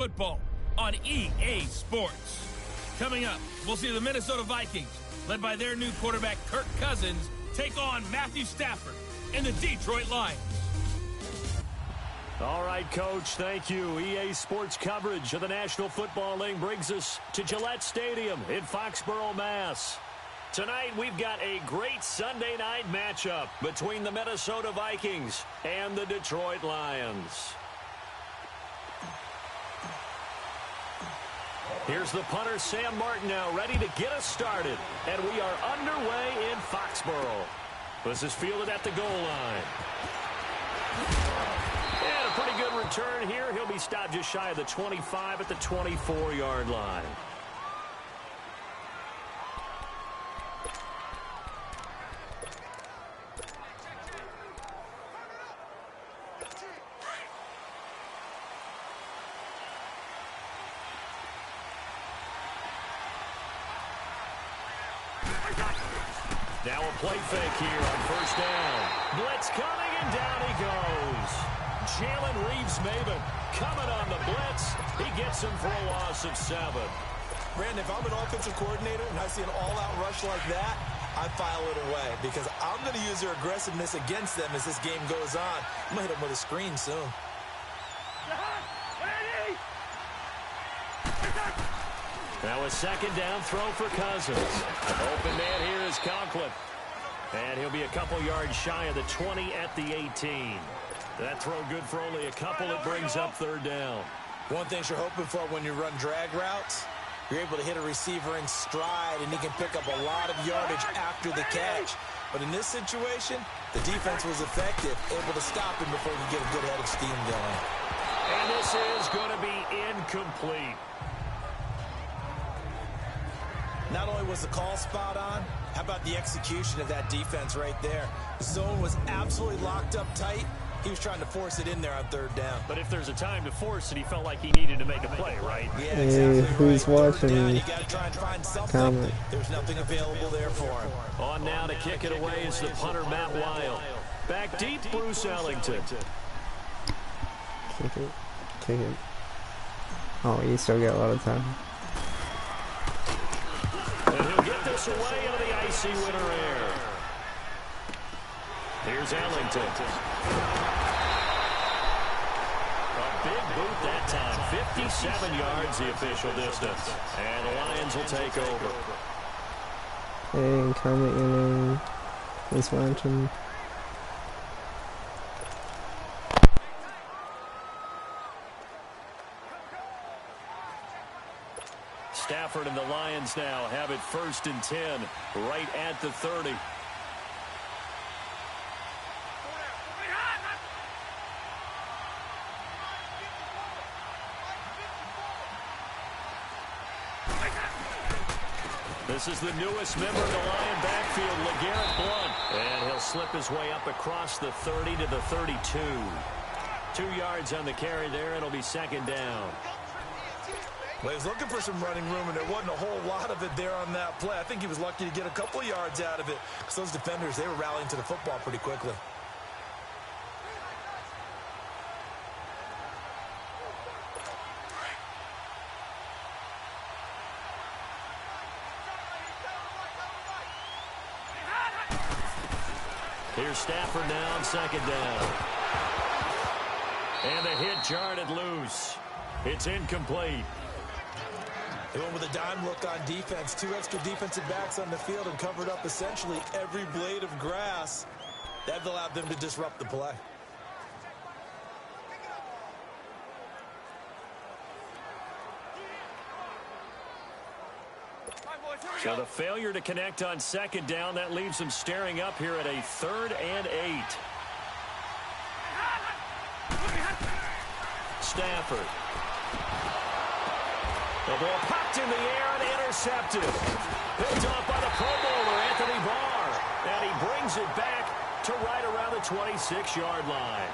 football on EA Sports. Coming up, we'll see the Minnesota Vikings, led by their new quarterback Kirk Cousins, take on Matthew Stafford and the Detroit Lions. All right, Coach, thank you. EA Sports coverage of the National Football League brings us to Gillette Stadium in Foxborough, Mass. Tonight, we've got a great Sunday night matchup between the Minnesota Vikings and the Detroit Lions. Here's the punter, Sam Martin, now ready to get us started. And we are underway in Foxborough. This is fielded at the goal line. And a pretty good return here. He'll be stopped just shy of the 25 at the 24-yard line. Now a play fake here on first down. Blitz coming, and down he goes. Jalen Reeves-Maybin coming on the blitz. He gets him for a loss of 7. Brandon, if I'm an offensive coordinator and I see an all-out rush like that, I file it away because I'm going to use their aggressiveness against them as this game goes on. I'm going to hit them with a screen soon. Now a second down throw for Cousins. Open man here is Conklin. And he'll be a couple yards shy of the 20 at the 18. That throw good for only a couple. It brings up third down. One thing you're hoping for when you run drag routes, you're able to hit a receiver in stride, and he can pick up a lot of yardage after the catch. But in this situation, the defense was effective, able to stop him before he could get a good head of steam going. And this is going to be incomplete. Not only was the call spot on, how about the execution of that defense right there? The zone was absolutely locked up tight. He was trying to force it in there on third down. But if there's a time to force it, he felt like he needed to make a play, right? Yeah, exactly. Who's watching? Down, you got to try and find something. Comment. There's nothing available there for him. On now to kick it away is the punter, Matt Weil. Back deep, Bruce Ellington. Kick it. Kick it. Oh, you still got a lot of time. And he'll get this away into the icy winter air. Here's Ellington. A big boot that time. 57 yards the official distance. And the Lions will take over. Hey, comment your name. Who's watching? Stafford and the Lions now have it 1st and 10, right at the 30. This is the newest member of the Lion backfield, LeGarrette Blount. And he'll slip his way up across the 30 to the 32. 2 yards on the carry there. It'll be second down. Well, he was looking for some running room, and there wasn't a whole lot of it there on that play. I think he was lucky to get a couple yards out of it. Because those defenders, they were rallying to the football pretty quickly. Here's Stafford now on second down. And the hit jarred it loose. It's incomplete. They went with a dime look on defense. 2 extra defensive backs on the field and covered up essentially every blade of grass. That allowed them to disrupt the play. So the failure to connect on second down, that leaves them staring up here at a 3rd and 8. Stafford. The ball popped in the air and intercepted. Picked off by the Pro Bowler, Anthony Barr. And he brings it back to right around the 26-yard line.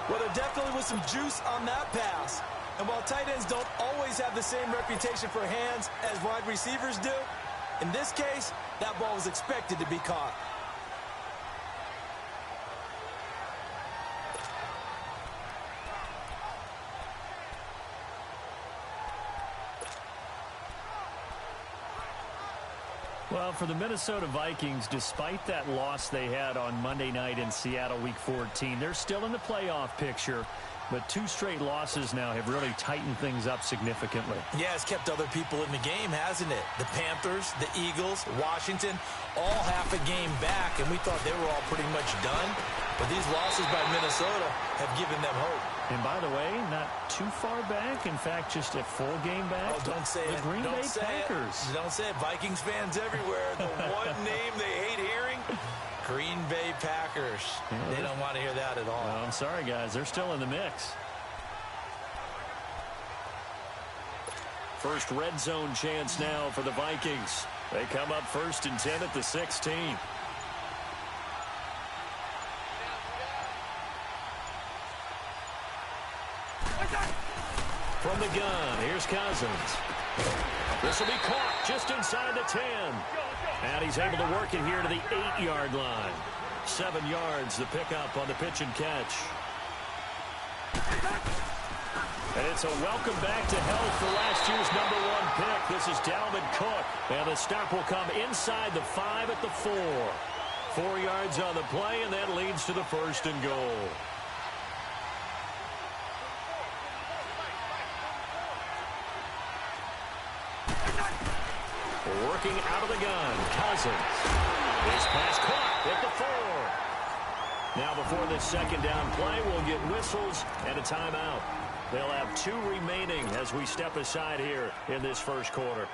Well, there definitely was some juice on that pass. And while tight ends don't always have the same reputation for hands as wide receivers do, in this case, that ball was expected to be caught. Well, for the Minnesota Vikings, despite that loss they had on Monday night in Seattle Week 14, they're still in the playoff picture. But 2 straight losses now have really tightened things up significantly. Yeah, it's kept other people in the game, hasn't it? The Panthers, the Eagles, Washington, all half a game back, and we thought they were all pretty much done. But these losses by Minnesota have given them hope. And by the way, not too far back. In fact, just a full game back. Oh, don't say it. The Green Bay Packers. Don't say it. Vikings fans everywhere. The one name they hate hearing, Green Bay Packers. Yeah, they don't want to hear that at all. Well, I'm sorry, guys. They're still in the mix. First red zone chance now for the Vikings. They come up 1st and 10 at the 16. From the gun, here's Cousins. This will be caught just inside the 10. And he's able to work it here to the 8-yard line. 7 yards, the pickup on the pitch and catch. And it's a welcome back to health for last year's #1 pick. This is Dalvin Cook. And the stop will come inside the 5 at the 4. 4 yards on the play, and that leads to the 1st and goal. Working out of the gun, Cousins. This pass caught at the 4. Now before this 2nd down play, we'll get whistles and a timeout. They'll have 2 remaining as we step aside here in this 1st quarter.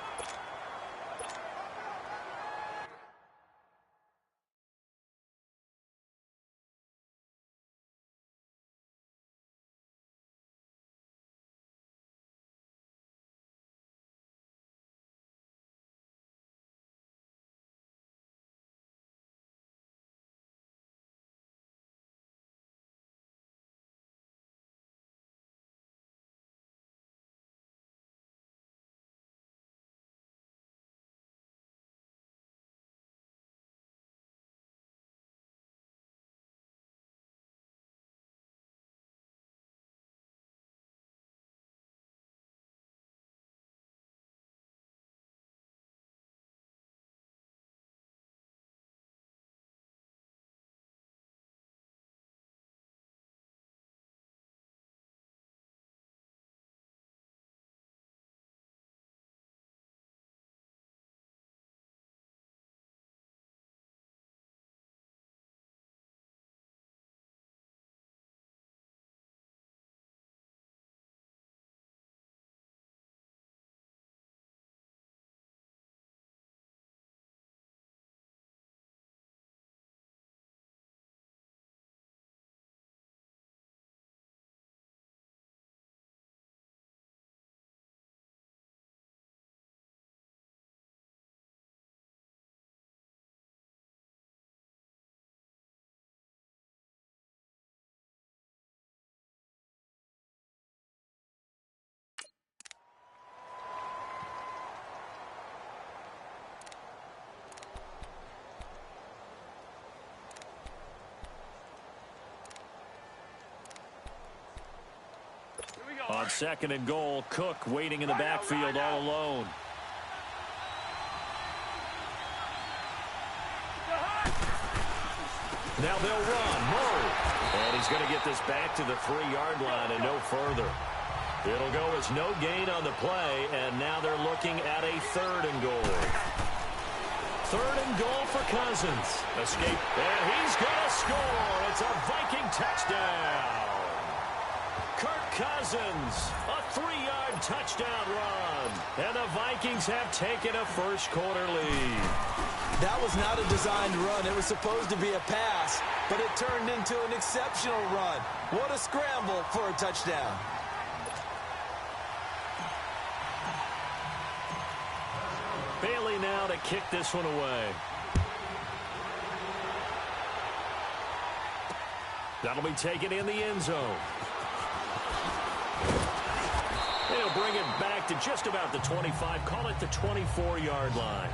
On 2nd and goal, Cook waiting in the backfield all alone. Now they'll run. Murray. And he's going to get this back to the 3-yard line and no further. It'll go as no gain on the play, and now they're looking at a 3rd and goal. 3rd and goal for Cousins. Escape, and he's going to score. It's a Viking touchdown. Kirk Cousins, a 3-yard touchdown run. And the Vikings have taken a 1st quarter lead. That was not a designed run. It was supposed to be a pass, but it turned into an exceptional run. What a scramble for a touchdown. Bailey now to kick this one away. That'll be taken in the end zone. They'll bring it back to just about the 25. Call it the 24-yard line.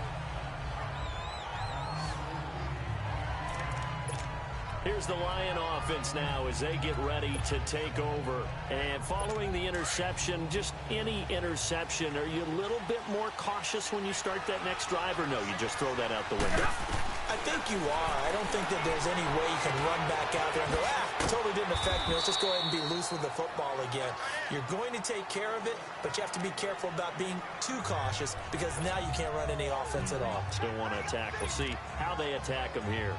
Here's the Lion offense now as they get ready to take over. And following the interception, just any interception, are you a little bit more cautious when you start that next drive, or no, you just throw that out the window? I think you are. I don't think that there's any way you can run back out there and go, totally didn't affect me. Let's just go ahead and be loose with the football again. You're going to take care of it, but you have to be careful about being too cautious because now you can't run any offense at all. Still want to attack. We'll see how they attack them here.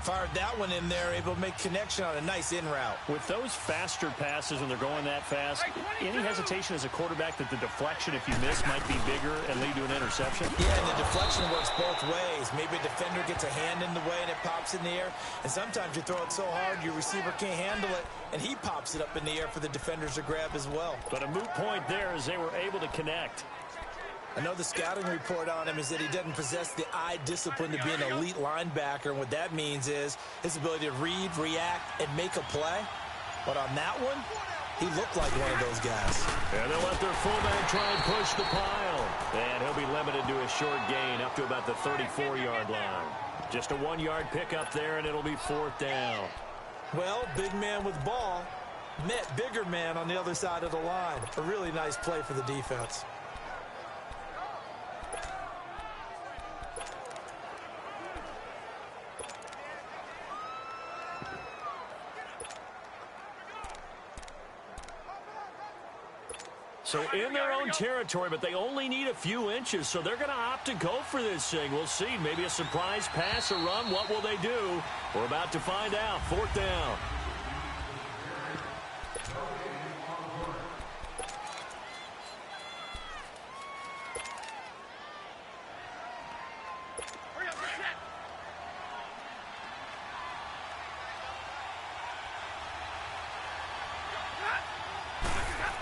Fired that one in there, able to make connection on a nice in route. With those faster passes when they're going that fast, any hesitation as a quarterback that the deflection, if you miss, might be bigger and lead to an interception? Yeah, and the deflection works both ways. Maybe a defender gets a hand in the way and it pops in the air. And sometimes you throw it so hard your receiver can't handle it, and he pops it up in the air for the defenders to grab as well. But a moot point there as they were able to connect. I know the scouting report on him is that he doesn't possess the eye discipline to be an elite linebacker, and what that means is his ability to read, react, and make a play. But on that one, he looked like one of those guys. And they'll let their fullback try and push the pile. And he'll be limited to a short gain up to about the 34-yard line. Just a 1-yard pickup there, and it'll be 4th down. Well, big man with ball met bigger man on the other side of the line. A really nice play for the defense. So in their own territory, but they only need a few inches, so they're going to opt to go for this thing. We'll see. Maybe a surprise pass or run. What will they do? We're about to find out. 4th down.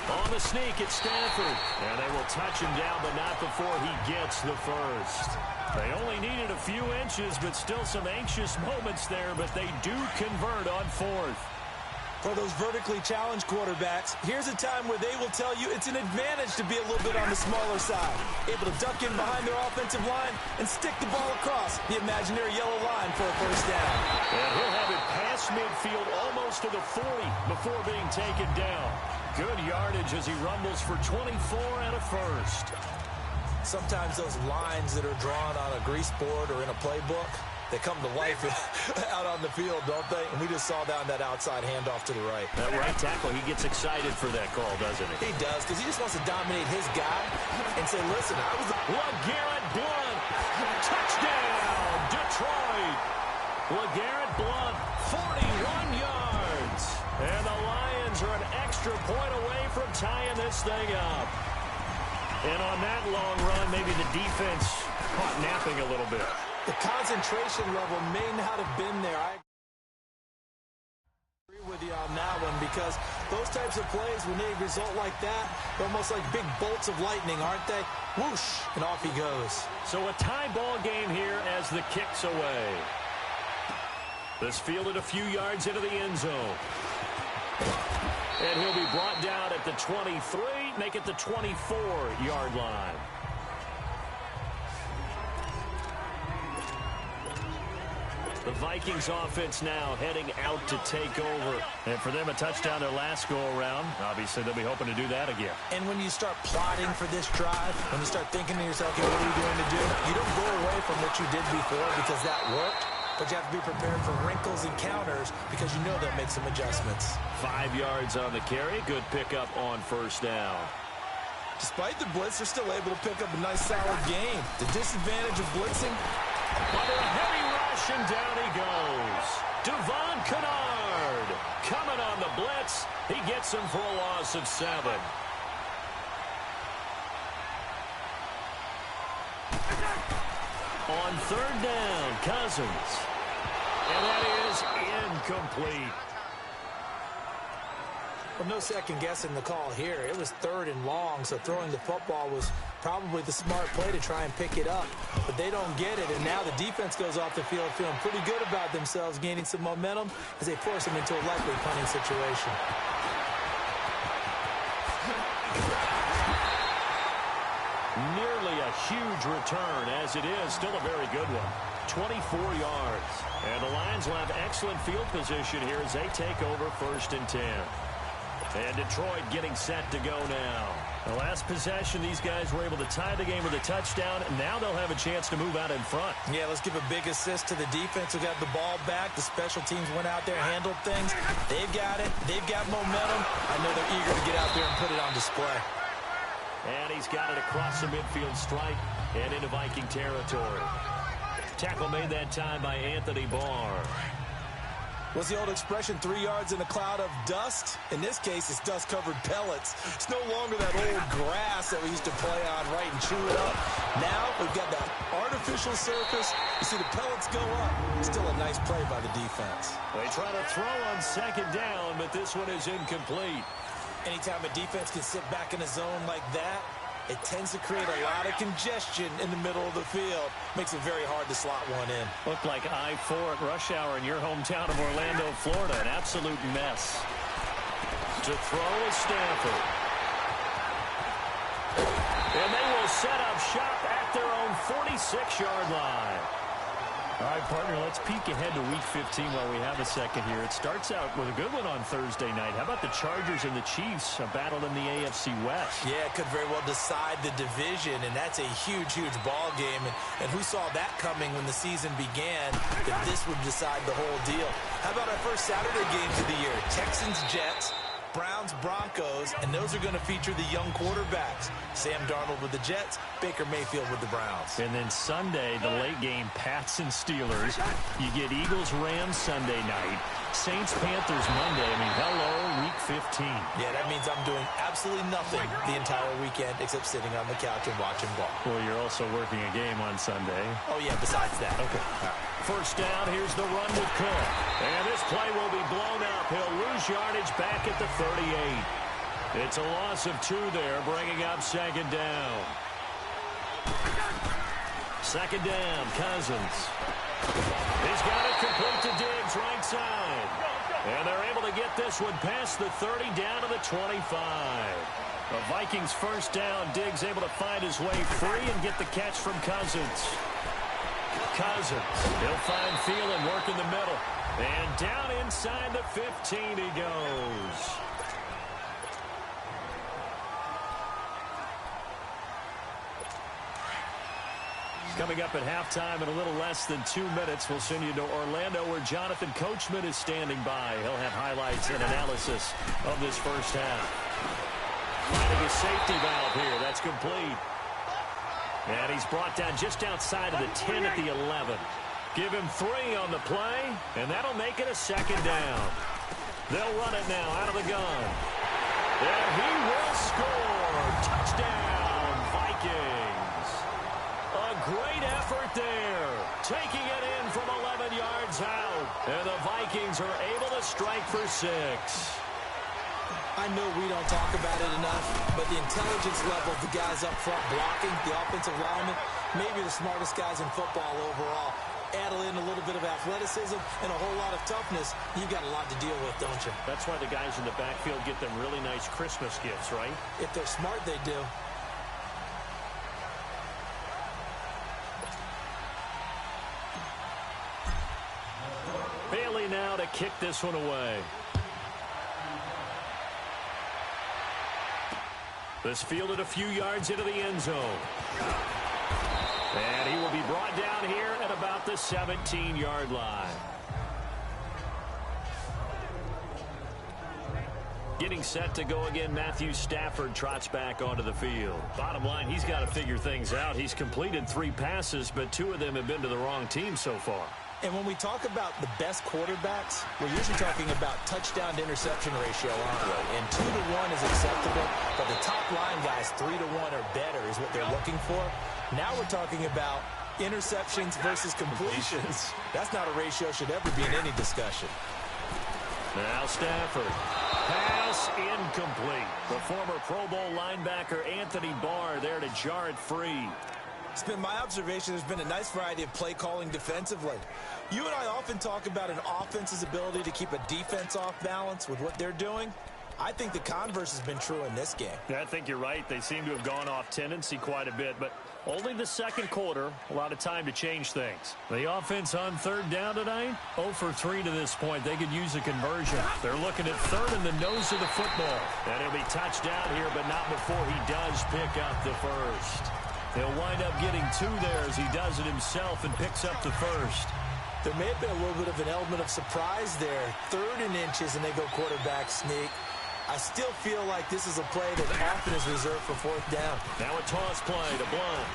On the sneak, it's Stanford. And they will touch him down, but not before he gets the first. They only needed a few inches, but still some anxious moments there, but they do convert on 4th. For those vertically challenged quarterbacks, here's a time where they will tell you it's an advantage to be a little bit on the smaller side. Able to duck in behind their offensive line and stick the ball across the imaginary yellow line for a first down. And he'll have it past midfield almost to the 40 before being taken down. Good yardage as he rumbles for 24 and a first. Sometimes those lines that are drawn on a grease board or in a playbook, they come to life out on the field, don't they? And we just saw that on that outside handoff to the right. That right tackle, he gets excited for that call, doesn't he? He does, because he just wants to dominate his guy and say, listen, I was the... LeGarrette Blount, touchdown, Detroit. LeGarrette Blount, 41 yards. And the Lions are an extra point away from tying this thing up. And on that long run, maybe the defense caught napping a little bit. The concentration level may not have been there. I agree with you on that one because those types of plays, when they result like that, they're almost like big bolts of lightning, aren't they? Whoosh, and off he goes. So a tie ball game here as the kick's away. This fielded a few yards into the end zone. And he'll be brought down at the 23, make it the 24-yard line. The Vikings offense now heading out to take over. And for them, a touchdown their last go-around. Obviously, they'll be hoping to do that again. And when you start plotting for this drive, when you start thinking to yourself, okay, what are we going to do? You don't go away from what you did before because that worked. But you have to be prepared for wrinkles and counters because you know they'll make some adjustments. 5 yards on the carry. Good pickup on first down. Despite the blitz, they're still able to pick up a nice, solid gain. The disadvantage of blitzing. Under a heavy rush, and down he goes. Devon Kennard coming on the blitz. He gets him for a loss of 7. On third down, Cousins. And that is incomplete. Well, no second guessing the call here. It was 3rd and long, so throwing the football was probably the smart play to try and pick it up. But they don't get it, and now the defense goes off the field feeling pretty good about themselves, gaining some momentum as they force them into a likely punting situation. Nearly a huge return, as it is still a very good one. 24 yards. And the Lions will have excellent field position here as they take over 1st and 10. And Detroit getting set to go now. The last possession, these guys were able to tie the game with a touchdown, and now they'll have a chance to move out in front. Yeah, let's give a big assist to the defense who got the ball back. The special teams went out there, handled things. They've got it. They've got momentum. I know they're eager to get out there and put it on display. And he's got it across the midfield stripe and into Viking territory. Tackle made that time by Anthony Barr. What's the old expression, 3 yards in a cloud of dust? In this case, it's dust-covered pellets. It's no longer that old grass that we used to play on, right, and chew it up. Now we've got that artificial surface. You see the pellets go up. Still a nice play by the defense. They try to throw on 2nd down, but this one is incomplete. Anytime a defense can sit back in a zone like that, it tends to create a lot of congestion in the middle of the field. Makes it very hard to slot one in. Looked like I-4 at rush hour in your hometown of Orlando, Florida. An absolute mess. To throw is Stafford. And they will set up shop at their own 46-yard line. All right, partner, let's peek ahead to Week 15 while we have a second here. It starts out with a good one on Thursday night. How about the Chargers and the Chiefs, a battle in the AFC West? Yeah, it could very well decide the division, and that's a huge, huge ball game. And who saw that coming when the season began, that this would decide the whole deal? How about our first Saturday games of the year? Texans-Jets, Browns-Broncos, and those are going to feature the young quarterbacks. Sam Darnold with the Jets, Baker Mayfield with the Browns. And then Sunday, the late game, Pats and Steelers. You get Eagles-Rams Sunday night, Saints-Panthers Monday. I mean, hello, Week 15. Yeah, that means I'm doing absolutely nothing the entire weekend except sitting on the couch and watching ball. Well, you're also working a game on Sunday. Oh, yeah, besides that. Okay. All right. First down, here's the run with Cook. And this play will be blown up. He'll lose yardage back at the 38. It's a loss of 2 there, bringing up 2nd down. 2nd down, Cousins. He's got it complete to Diggs, right side. And they're able to get this one past the 30 down to the 25. The Vikings first down. Diggs able to find his way free and get the catch from Cousins. Cousins, he'll find Thielen, work in the middle. And down inside the 15 he goes. Coming up at halftime in a little less than 2 minutes, we'll send you to Orlando where Jonathan Coachman is standing by. He'll have highlights and analysis of this first half. Finding a safety valve here. That's complete. And he's brought down just outside of the 10 at the 11. Give him 3 on the play, and that'll make it a 2nd down. They'll run it now out of the gun. And he will score. Touchdown, Vikings. A great effort there. Taking it in from 11 yards out. And the Vikings are able to strike for 6. I know we don't talk about it enough, but the intelligence level of the guys up front blocking, the offensive linemen, maybe the smartest guys in football overall. Add in a little bit of athleticism and a whole lot of toughness, you've got a lot to deal with, don't you? That's why the guys in the backfield get them really nice Christmas gifts, right? If they're smart, they do. Bailey now to kick this one away. This fielded a few yards into the end zone. And he will be brought down here at about the 17-yard line. Getting set to go again, Matthew Stafford trots back onto the field. Bottom line, he's got to figure things out. He's completed 3 passes, but 2 of them have been to the wrong team so far. And when we talk about the best quarterbacks, we're usually talking about touchdown to interception ratio, aren't we? And 2 to 1 is acceptable, but the top line guys, 3 to 1 or better is what they're looking for. Now we're talking about interceptions versus completions. That's not a ratio should ever be in any discussion. Now Stafford. Pass incomplete. The former Pro Bowl linebacker Anthony Barr there to jar it free. It's been my observation there's been a nice variety of play calling defensively. You and I often talk about an offense's ability to keep a defense off balance with what they're doing. I think the converse has been true in this game. Yeah, I think you're right. They seem to have gone off tendency quite a bit, but only the second quarter, a lot of time to change things. The offense on third down tonight, 0 for 3 to this point. They could use a conversion. They're looking at third in the nose of the football. And he'll be touched down here, but not before he does pick up the first. He'll wind up getting 2 there as he does it himself and picks up the first. There may have been a little bit of an element of surprise there. 3rd and inches, and they go quarterback sneak. I still feel like this is a play that often is reserved for 4th down. Now a toss play to Blunt.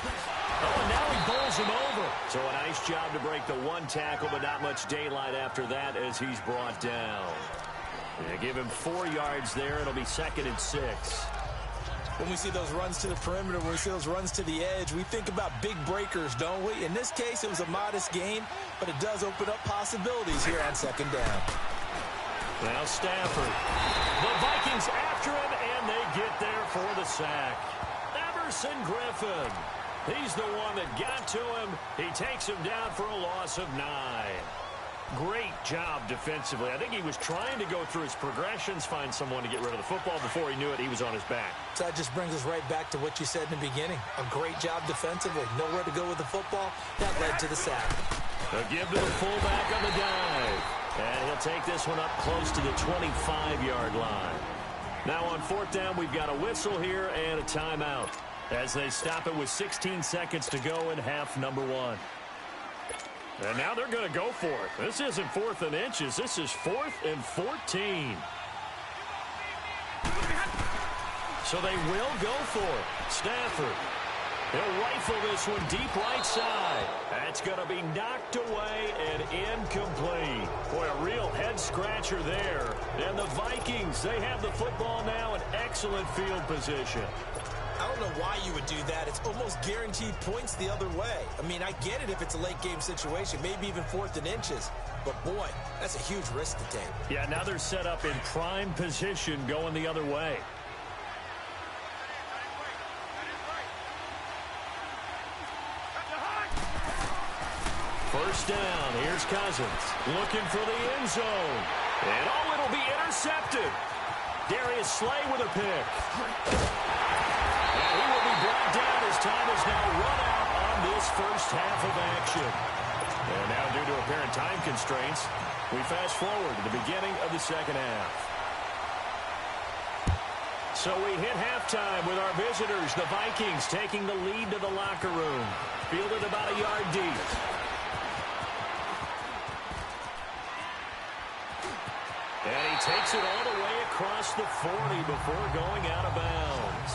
Oh, and now he bowls him over. So a nice job to break the 1 tackle, but not much daylight after that as he's brought down. They give him 4 yards there. It'll be 2nd and 6. When we see those runs to the perimeter, when we see those runs to the edge, we think about big breakers, don't we? In this case, it was a modest game, but it does open up possibilities here on 2nd down. Now Stafford. The Vikings after him, and they get there for the sack. Everson Griffin. He's the one that got to him. He takes him down for a loss of 9. Great job defensively. I think he was trying to go through his progressions, find someone to get rid of the football. Before he knew it, he was on his back. So that just brings us right back to what you said in the beginning. A great job defensively. Nowhere to go with the football. That led to the sack. A give to the fullback on the dive. And he'll take this one up close to the 25-yard line. Now on 4th down, we've got a whistle here and a timeout as they stop it with 16 seconds to go in half number 1. And now they're going to go for it. This isn't 4th and inches. This is 4th and 14. So they will go for it. Stafford. He'll rifle this one deep right side. That's going to be knocked away and incomplete. Boy, a real head-scratcher there. And the Vikings, they have the football now in excellent field position. I don't know why you would do that. It's almost guaranteed points the other way. I mean, I get it if it's a late-game situation, maybe even 4th and inches. But, boy, that's a huge risk to take. Yeah, now they're set up in prime position going the other way. First down, here's Cousins, looking for the end zone. And oh, it'll be intercepted. Darius Slay with a pick. And he will be brought down as time is now run out on this first half of action. And now due to apparent time constraints, we fast forward to the beginning of the 2nd half. So we hit halftime with our visitors, the Vikings, taking the lead to the locker room. Fielded about a yard deep. And he takes it all the way across the 40 before going out of bounds.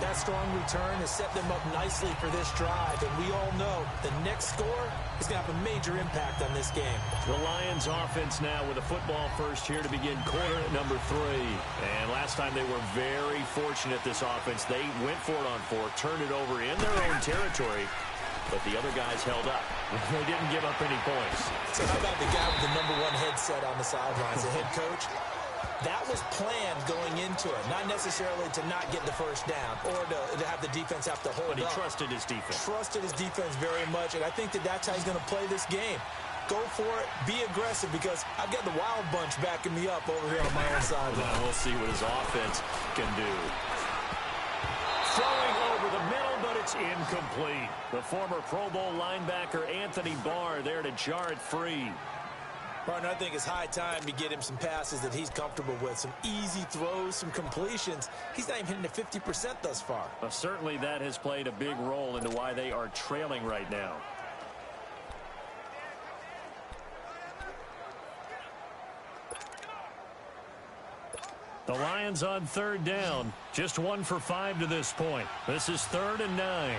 That strong return has set them up nicely for this drive, and we all know the next score is going to have a major impact on this game. The Lions offense now with a football first here to begin quarter number 3. And last time they were very fortunate, this offense. They went for it on 4, turned it over in their own territory, but the other guys held up. They didn't give up any points. So how about the guy with the #1 headset on the sidelines, the head coach? That was planned going into it, not necessarily to not get the first down or to have the defense have to hold up. But he trusted his defense. Trusted his defense very much, and I think that's how he's going to play this game. Go for it, be aggressive, because I've got the Wild Bunch backing me up over here on my own sideline. Well, we'll see what his offense can do. Throwing over the middle, but it's incomplete. The former Pro Bowl linebacker Anthony Barr there to jar it free. Partner, I think it's high time to get him some passes that he's comfortable with. Some easy throws, some completions. He's not even hitting at 50% thus far. Well, certainly that has played a big role into why they are trailing right now. The Lions on 3rd down. Just 1 for 5 to this point. This is 3rd and 9.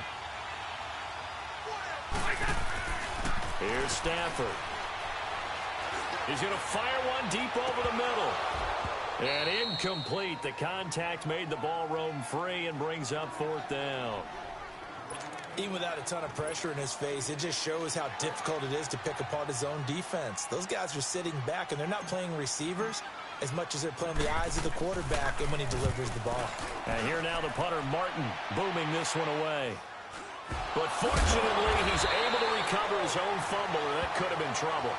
Here's Stafford. He's going to fire one deep over the middle. And incomplete. The contact made the ball roam free and brings up 4th down. Even without a ton of pressure in his face, it just shows how difficult it is to pick apart his own defense. Those guys are sitting back, and they're not playing receivers as much as they're playing the eyes of the quarterback and when he delivers the ball. And here now the punter, Martin, booming this one away. But fortunately, he's able to recover his own fumble, and that could have been trouble.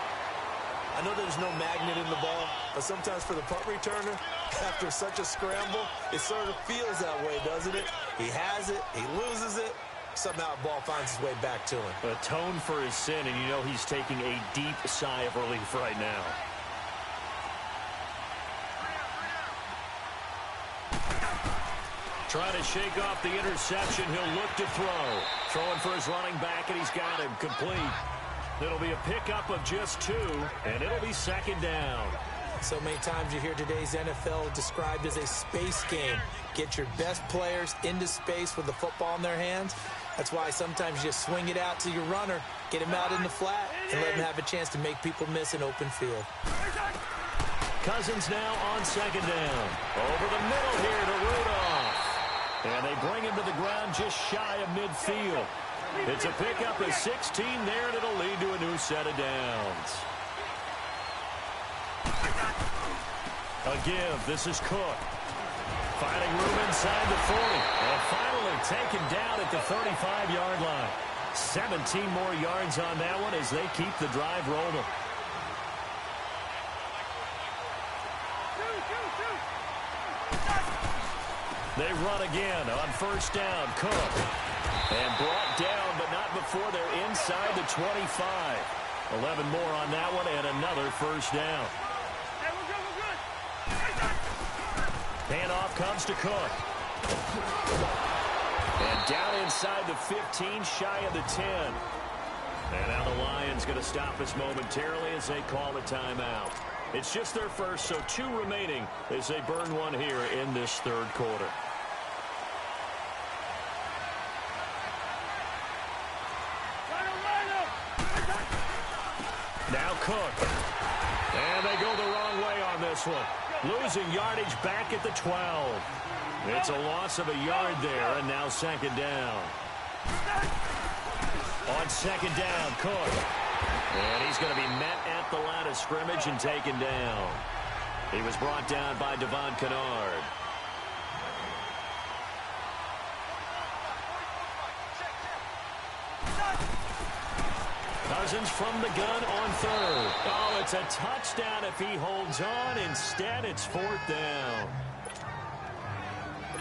I know there's no magnet in the ball, but sometimes for the punt returner, after such a scramble, it sort of feels that way, doesn't it? He has it, he loses it, somehow the ball finds its way back to him. Atone for his sin, and you know he's taking a deep sigh of relief right now. Trying to shake off the interception. He'll look to throw. Throwing for his running back, and he's got him complete. It'll be a pickup of just 2, and it'll be second down. So many times you hear today's NFL described as a space game. Get your best players into space with the football in their hands. That's why sometimes you just swing it out to your runner, get him out in the flat, and let him have a chance to make people miss an open field. Cousins now on second down. Over the middle here to Rudolph. And they bring him to the ground just shy of midfield. It's a pickup of 16 there, and it'll lead to a new set of downs. A give. This is Cook. Finding room inside the 40. And finally taken down at the 35-yard line. 17 more yards on that one as they keep the drive rolling. They run again on first down. Cook. And brought down, but not before they're inside the 25. 11 more on that one, and another first down. Handoff comes to Cook. And down inside the 15, shy of the 10. And now the Lions going to stop us momentarily as they call a timeout. It's just their first, so 2 remaining as they burn one here in this third quarter. Now Cook. And they go the wrong way on this one. Losing yardage back at the 12. It's a loss of a yard there, and now second down. On second down, Cook. And he's going to be met at the line of scrimmage and taken down. He was brought down by Devon Kennard. Cousins from the gun on third. Oh, it's a touchdown if he holds on. Instead, it's fourth down.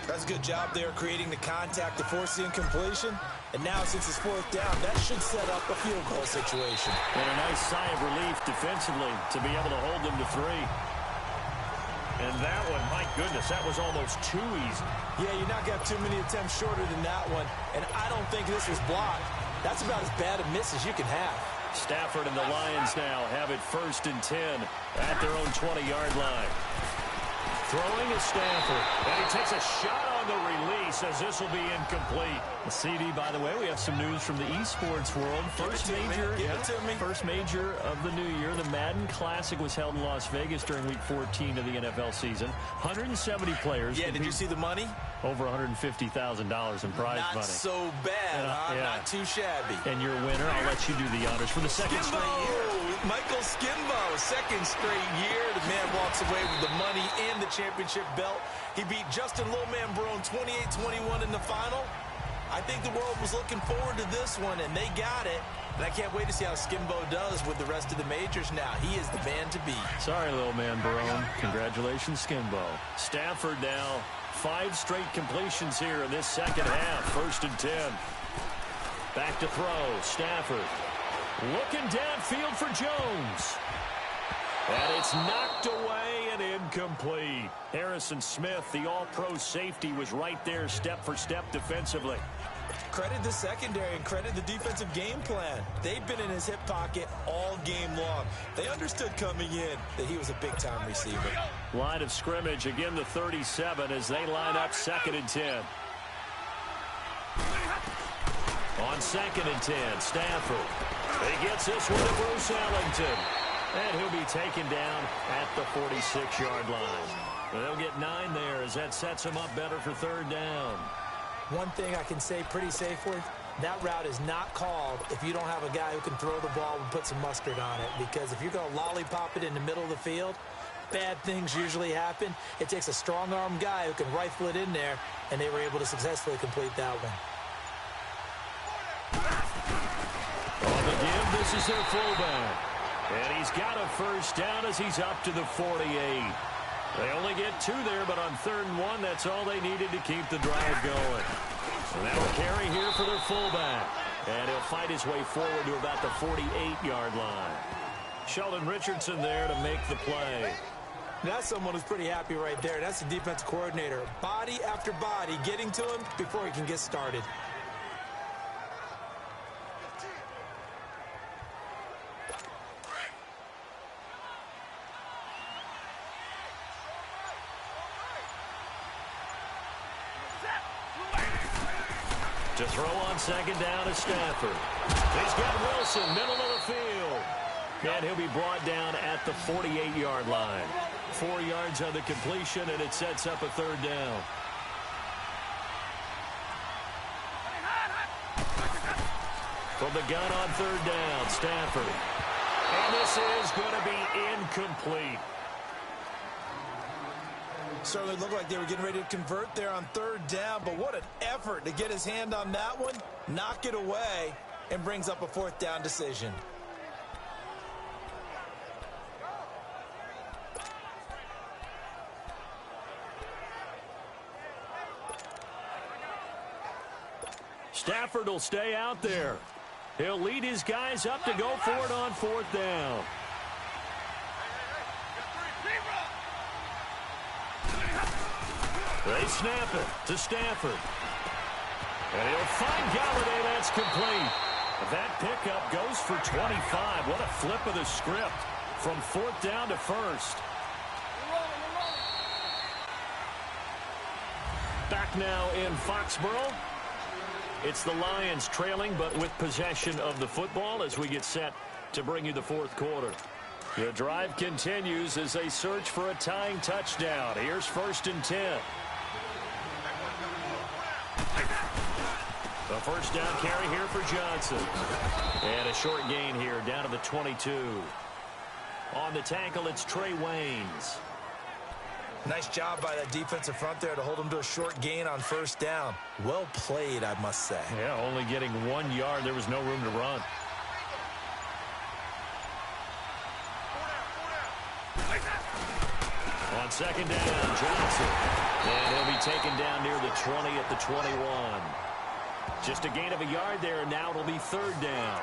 That's a good job there creating the contact to force the incompletion. And now, since it's fourth down, that should set up a field goal situation. And a nice sigh of relief defensively to be able to hold them to 3. And that one, my goodness, that was almost too easy. Yeah, you're not going to have too many attempts shorter than that one. And I don't think this was blocked. That's about as bad a miss as you can have. Stafford and the Lions now have it 1st and 10 at their own 20-yard line. Throwing is Stafford. And he takes a shot on the release as this will be incomplete. The CD, by the way, we have some news from the esports world. First major of the new year. The Madden Classic was held in Las Vegas during Week 14 of the NFL season. 170 players. Yeah, did you see the money? Over $150,000 in prize money. Not so bad, huh? Yeah. Not too shabby. And your winner, I'll let you do the honors for the second straight year. Michael Skimbo, second straight year. The man walks away with the money and the championship belt. He beat Justin Lowman Brown 28-21 in the final. I think the world was looking forward to this one, and they got it. And I can't wait to see how Skimbo does with the rest of the majors now. He is the man to beat. Sorry, little man Barone. Congratulations, Skimbo. Stafford now, 5 straight completions here in this second half. 1st and 10. Back to throw. Stafford looking downfield for Jones. And it's knocked away and incomplete. Harrison Smith, the all-pro safety, was right there step for step defensively. Credit the secondary and credit the defensive game plan. They've been in his hip pocket all game long. They understood coming in that he was a big-time receiver. Line of scrimmage, again the 37 as they line up 2nd and 10. On 2nd and 10, Stafford. He gets this one to Bruce Ellington. And he'll be taken down at the 46-yard line. They'll get 9 there as that sets him up better for 3rd down. One thing I can say pretty safely, that route is not called if you don't have a guy who can throw the ball and put some mustard on it. Because if you're going to lollipop it in the middle of the field, bad things usually happen. It takes a strong-arm guy who can rifle it in there, and they were able to successfully complete that one. On the give, this is their fullback. And he's got a first down as he's up to the 48. They only get 2 there, but on 3rd and 1, that's all they needed to keep the drive going. And that'll carry here for their fullback. And he'll fight his way forward to about the 48-yard line. Sheldon Richardson there to make the play. That's someone who's pretty happy right there. That's the defense coordinator. Body after body getting to him before he can get started. To throw on 2nd down is Stafford. He's got Wilson, middle of the field. And he'll be brought down at the 48-yard line. 4 yards on the completion, and it sets up a 3rd down. From the gun on 3rd down, Stafford. And this is going to be incomplete. Certainly looked like they were getting ready to convert there on 3rd down, but what an effort to get his hand on that one, knock it away, and brings up a 4th down decision. Stafford will stay out there. He'll lead his guys up to go for it on 4th down. They snap it to Stafford. And he'll find Galladay. That's complete. That pickup goes for 25. What a flip of the script from 4th down to 1st. Back now in Foxborough. It's the Lions trailing, but with possession of the football as we get set to bring you the 4th quarter. The drive continues as they search for a tying touchdown. Here's 1st and 10. The first down carry here for Johnson. And a short gain here down to the 22. On the tackle, it's Trey Waynes. Nice job by that defensive front there to hold him to a short gain on 1st down. Well played, I must say. Yeah, only getting 1 yard. There was no room to run. On 2nd down, Johnson. And he'll be taken down near the 20 at the 21. Just a gain of a yard there, and now it'll be 3rd down.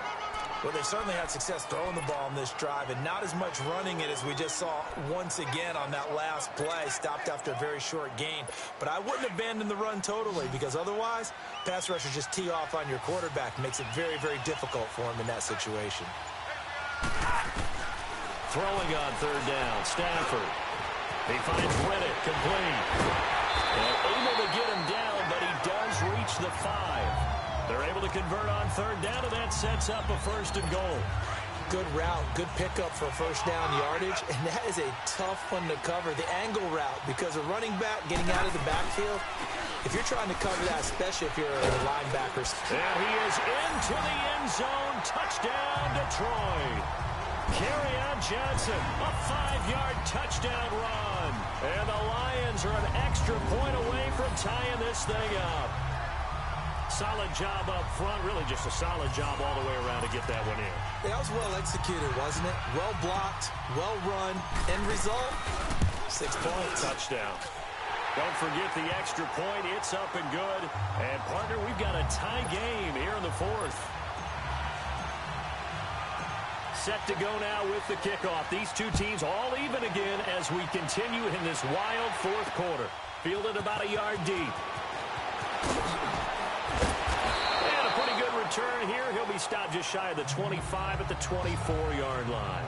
Well, they certainly had success throwing the ball on this drive, and not as much running it as we just saw once again on that last play. Stopped after a very short gain. But I wouldn't abandon the run totally, because otherwise, pass rushers just tee off on your quarterback. Makes it very, very difficult for him in that situation. Throwing on 3rd down, Stafford. He finds Riddick, complete. And able to get him down, but he does reach the 5. They're able to convert on 3rd down, and that sets up a 1st and goal. Good route, good pickup for 1st down yardage, and that is a tough one to cover, the angle route, because a running back getting out of the backfield, if you're trying to cover that, especially if you're a linebacker. And he is into the end zone. Touchdown, Detroit. Kerryon Johnson, a 5-yard touchdown run. And the Lions are an extra point away from tying this thing up. Solid job up front, really just a solid job all the way around to get that one in. That was well executed, wasn't it? Well blocked, well run. End result, 6 points. Touchdown. Don't forget the extra point. It's up and good. And, partner, we've got a tie game here in the 4th. Set to go now with the kickoff. These two teams all even again as we continue in this wild 4th quarter. Fielded about a yard deep. And a pretty good return here. He'll be stopped just shy of the 25 at the 24-yard line.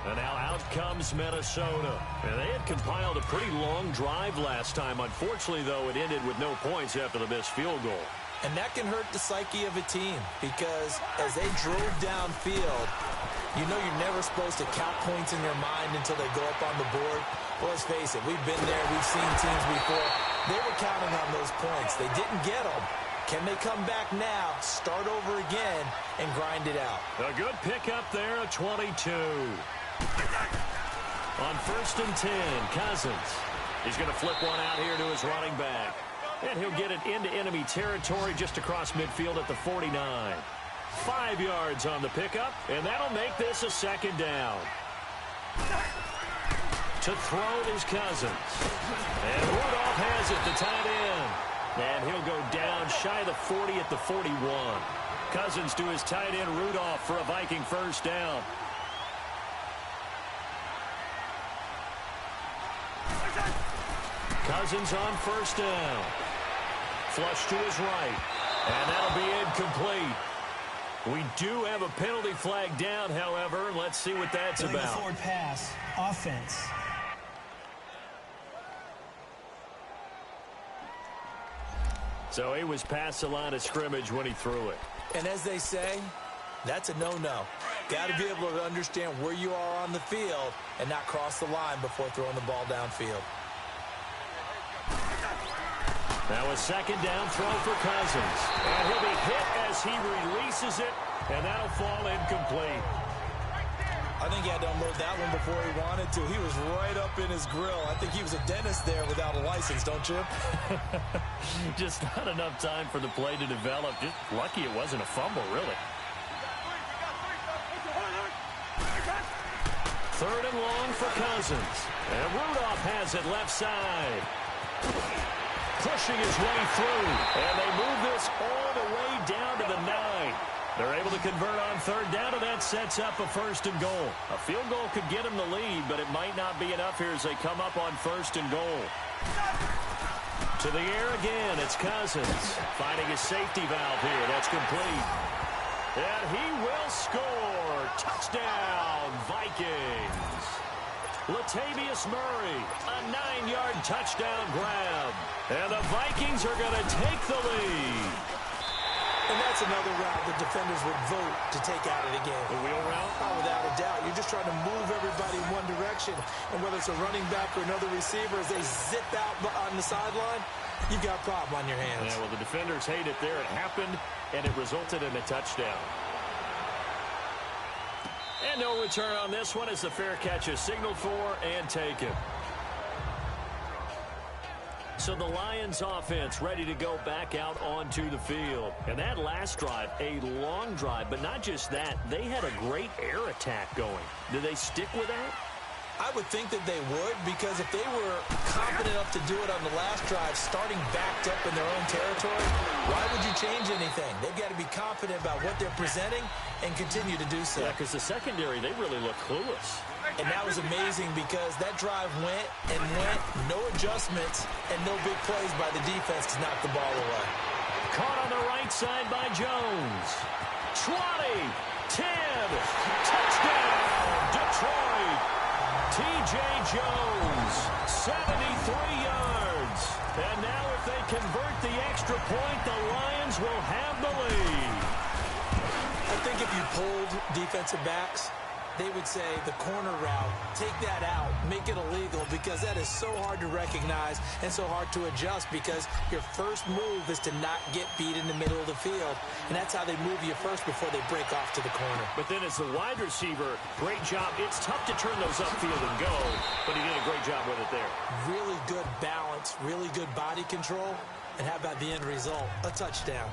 And now out comes Minnesota. And they had compiled a pretty long drive last time. Unfortunately, though, it ended with no points after the missed field goal. And that can hurt the psyche of a team because as they drove downfield, you know you're never supposed to count points in your mind until they go up on the board. Well, let's face it, we've been there, we've seen teams before. They were counting on those points. They didn't get them. Can they come back now, start over again, and grind it out? A good pickup there, a 22. On 1st and 10, Cousins. He's going to flip one out here to his running back. And he'll get it into enemy territory just across midfield at the 49. 5 yards on the pickup, and that'll make this a second down. To throw it is Cousins. And Rudolph has it, the tight end. And he'll go down shy of the 40 at the 41. Cousins to his tight end Rudolph for a Viking first down. Cousins on first down. Flush to his right. And that'll be incomplete. We do have a penalty flag down, however. Let's see what that's about. Forward pass, offense. So he was past the line of scrimmage when he threw it. And as they say, that's a no-no. Got to be able to understand where you are on the field and not cross the line before throwing the ball downfield. Now a second down throw for Cousins. And he'll be hit as he releases it, and that'll fall incomplete. I think he had to unload that one before he wanted to. He was right up in his grill. I think he was a dentist there without a license, don't you? Just not enough time for the play to develop. Just lucky it wasn't a fumble, really. Third and long for Cousins. And Rudolph has it left side. Pushing his way through. And they move this all the way down to the 9. They're able to convert on third down, and that sets up a first and goal. A field goal could get them the lead, but it might not be enough here as they come up on first and goal. To the air again, it's Cousins. Finding his safety valve here. That's complete. And he will score. Touchdown, Vikings. Latavius Murray, a 9-yard touchdown grab. And the Vikings are going to take the lead. And that's another route the defenders would vote to take out of the game. The wheel route? Oh, without a doubt. You're just trying to move everybody in one direction. And whether it's a running back or another receiver, as they zip out on the sideline, you've got a problem on your hands. Yeah, well, the defenders hate it there. It happened, and it resulted in a touchdown. And no return on this one as the fair catch is signaled for and taken. So the Lions offense ready to go back out onto the field. And that last drive, a long drive, but not just that, they had a great air attack going. Do they stick with that? I would think that they would, because if they were confident enough to do it on the last drive, starting backed up in their own territory, why would you change anything? They've got to be confident about what they're presenting and continue to do so. Yeah, because the secondary, they really look clueless. And that was amazing because that drive went and went, no adjustments, and no big plays by the defense to knock the ball away. Caught on the right side by Jones. 20, 10, touchdown, Detroit. T.J. Jones, 73 yards. And now if they convert the extra point, the Lions will have the lead. I think if you pulled defensive backs, they would say the corner route, take that out, make it illegal, because that is so hard to recognize and so hard to adjust, because your first move is to not get beat in the middle of the field. And that's how they move you first before they break off to the corner. But then as the wide receiver, great job. It's tough to turn those upfield and go, but he did a great job with it there. Really good balance, really good body control. And how about the end result? A touchdown.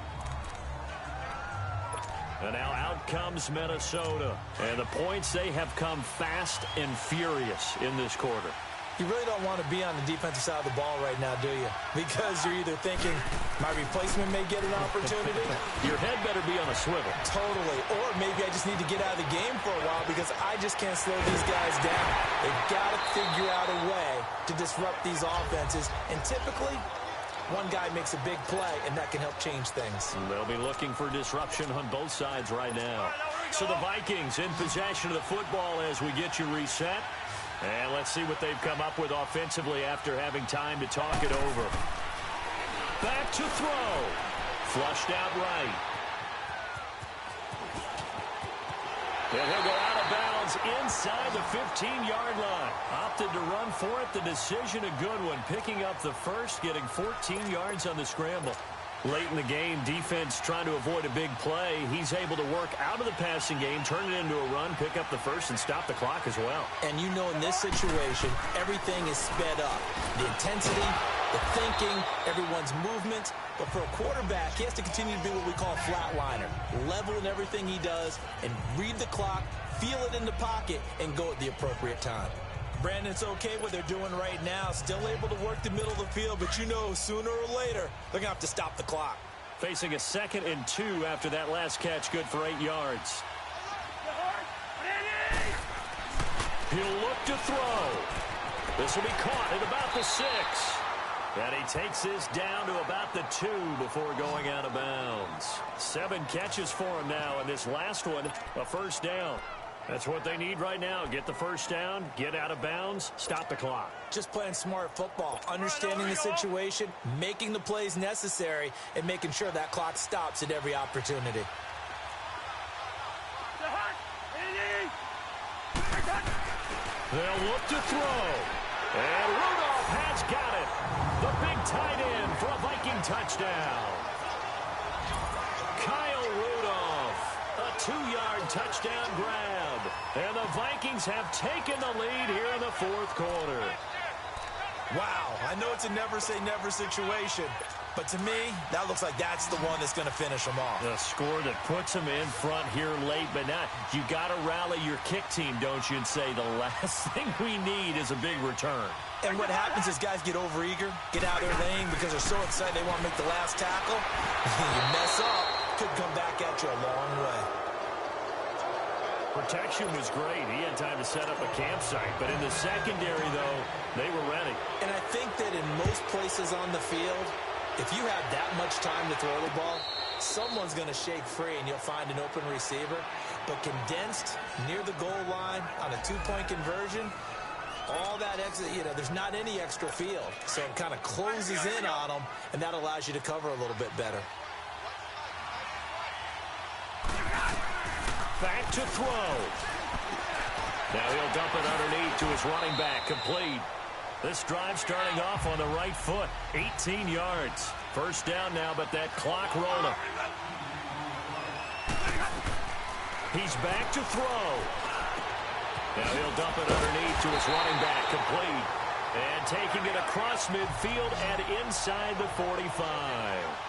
And now out comes Minnesota. And the points, they have come fast and furious in this quarter. You really don't want to be on the defensive side of the ball right now, do you? Because you're either thinking, my replacement may get an opportunity. Your head better be on a swivel. Totally. Or maybe I just need to get out of the game for a while because I just can't slow these guys down. They've got to figure out a way to disrupt these offenses. And typically, one guy makes a big play, and that can help change things. They'll be looking for disruption on both sides right now. So the Vikings in possession of the football as we get you reset. And let's see what they've come up with offensively after having time to talk it over. Back to throw. Flushed out right. And he'll go out of bounds inside the 15-yard line. Opted to run for it. The decision a good one. Picking up the first, getting 14 yards on the scramble. Late in the game, defense trying to avoid a big play. He's able to work out of the passing game, turn it into a run, pick up the first, and stop the clock as well. And you know in this situation, everything is sped up. The intensity, the thinking, everyone's movement. But for a quarterback, he has to continue to be what we call a flatliner. Level in everything he does and read the clock, feel it in the pocket, and go at the appropriate time. Brandon, it's okay what they're doing right now. Still able to work the middle of the field, but you know sooner or later they're going to have to stop the clock. Facing a 2nd and 2 after that last catch, good for 8 yards. He'll look to throw. This will be caught at about the 6. And he takes this down to about the 2 before going out of bounds. 7 catches for him now, and this last one, a first down. That's what they need right now. Get the first down, get out of bounds, stop the clock. Just playing smart football, understanding the situation, making the plays necessary, and making sure that clock stops at every opportunity. They'll look to throw. And Rudolph has got it. The big tight end for a Viking touchdown. Kyle Rudolph, a 2-yard touchdown grab. And the Vikings have taken the lead here in the 4th quarter. Wow, I know it's a never-say-never situation, but to me, that looks like that's the one that's going to finish them off. The score that puts them in front here late, but now you got to rally your kick team, don't you, and say the last thing we need is a big return. And what happens is guys get overeager, get out of their lane because they're so excited they want to make the last tackle. You mess up, could come back at you a long way. Protection was great. He had time to set up a campsite, but in the secondary, though, they were ready. And I think that in most places on the field, if you have that much time to throw the ball, someone's going to shake free and you'll find an open receiver. But condensed near the goal line on a 2-point conversion, all that extra, there's not any extra field. So it kind of closes in on them, and that allows you to cover a little bit better. Back to throw. Now he'll dump it underneath to his running back, complete. This drive starting off on the right foot, 18 yards. First down now, but that clock rolling. He's back to throw. Now he'll dump it underneath to his running back, complete. And taking it across midfield and inside the 45.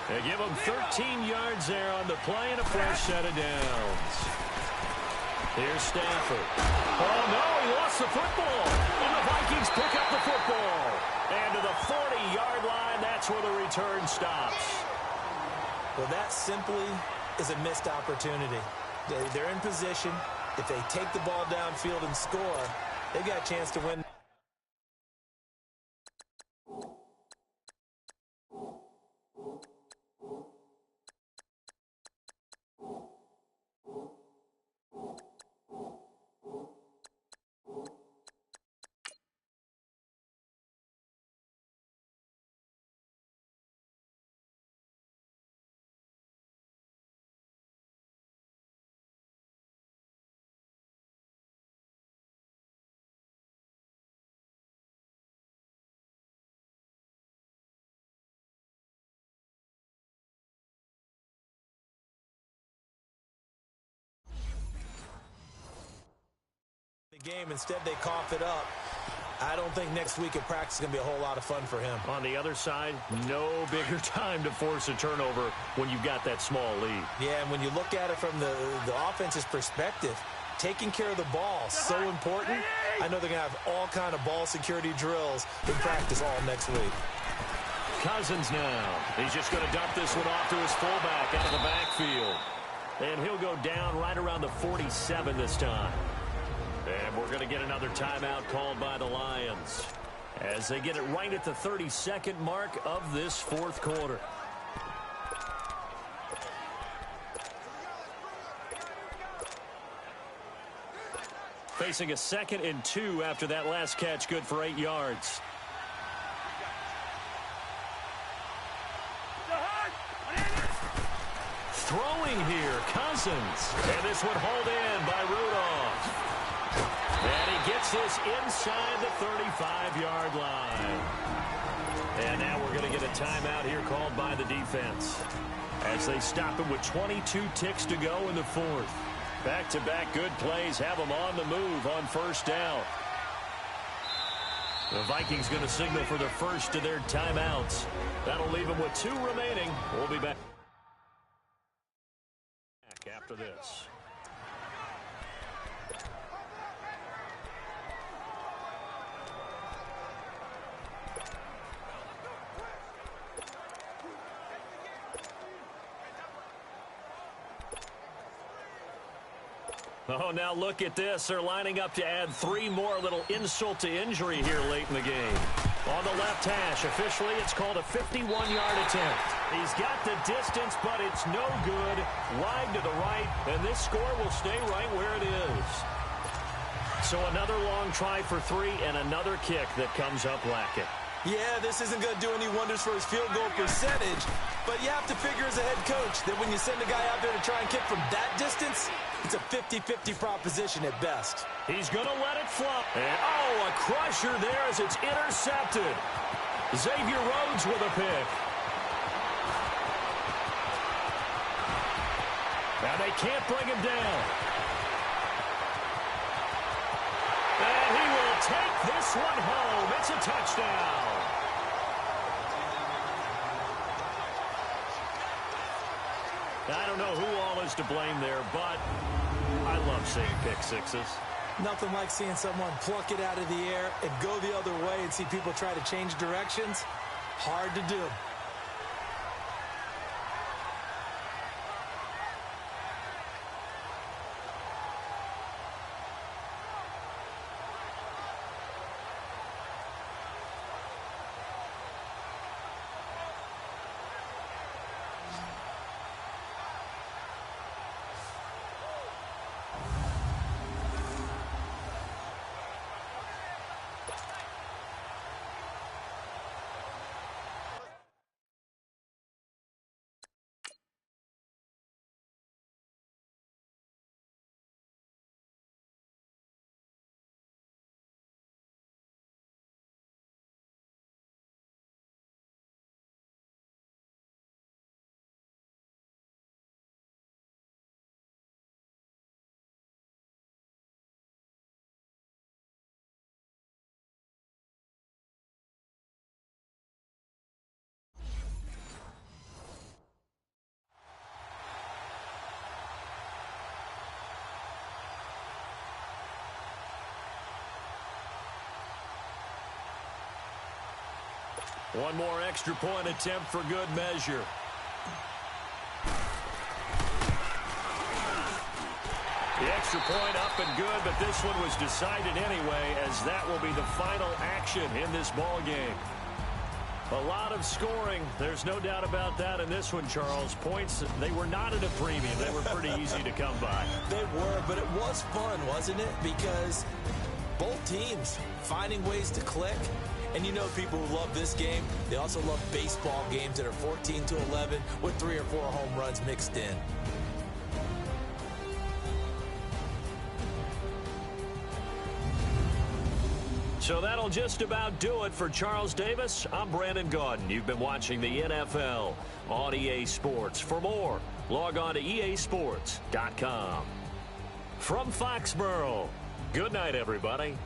They give him 13 yards there on the play and a fresh set of downs. Here's Stafford. Oh, no, he lost the football. And the Vikings pick up the football. And to the 40-yard line, that's where the return stops. Well, that simply is a missed opportunity. They're in position. If they take the ball downfield and score, they've got a chance to win. Game. Instead, they cough it up. I don't think next week at practice is going to be a whole lot of fun for him. On the other side, no bigger time to force a turnover when you've got that small lead. Yeah, and when you look at it from the offense's perspective, taking care of the ball, so important. I know they're going to have all kind of ball security drills in practice all next week. Cousins now. He's just going to dump this one off to his fullback out of the backfield. And he'll go down right around the 47 this time. And we're going to get another timeout called by the Lions as they get it right at the 32nd mark of this 4th quarter. Facing a 2nd and 2 after that last catch, good for 8 yards. Throwing here, Cousins. And this one hauled in by Rudolph. And he gets this inside the 35-yard line. And now we're going to get a timeout here called by the defense as they stop him with 22 ticks to go in the 4th. Back-to-back good plays have them on the move on first down. The Vikings going to signal for the first of their timeouts. That'll leave them with 2 remaining. We'll be back after this. Oh, now look at this. They're lining up to add 3 more, a little insult to injury here late in the game. On the left hash, officially, it's called a 51-yard attempt. He's got the distance, but it's no good. Wide to the right, and this score will stay right where it is. So another long try for 3 and another kick that comes up lacking. Yeah, this isn't going to do any wonders for his field goal percentage, but you have to figure as a head coach that when you send a guy out there to try and kick from that distance, it's a 50-50 proposition at best. He's going to let it fly. And, oh, a crusher there as it's intercepted. Xavier Rhodes with a pick. Now they can't bring him down. And he will take this one home. It's a touchdown. I don't know who all is to blame there, but I love seeing pick sixes. Nothing like seeing someone pluck it out of the air and go the other way and see people try to change directions. Hard to do. One more extra point attempt for good measure. The extra point up and good, but this one was decided anyway, as that will be the final action in this ball game. A lot of scoring. There's no doubt about that in this one, Charles. Points, they were not at a premium. They were pretty easy to come by. They were, but it was fun, wasn't it? Because both teams finding ways to click. And you know people who love this game, they also love baseball games that are 14-11 with 3 or 4 home runs mixed in. So that'll just about do it for Charles Davis. I'm Brandon Gaudin. You've been watching the NFL on EA Sports. For more, log on to easports.com. From Foxborough, good night, everybody.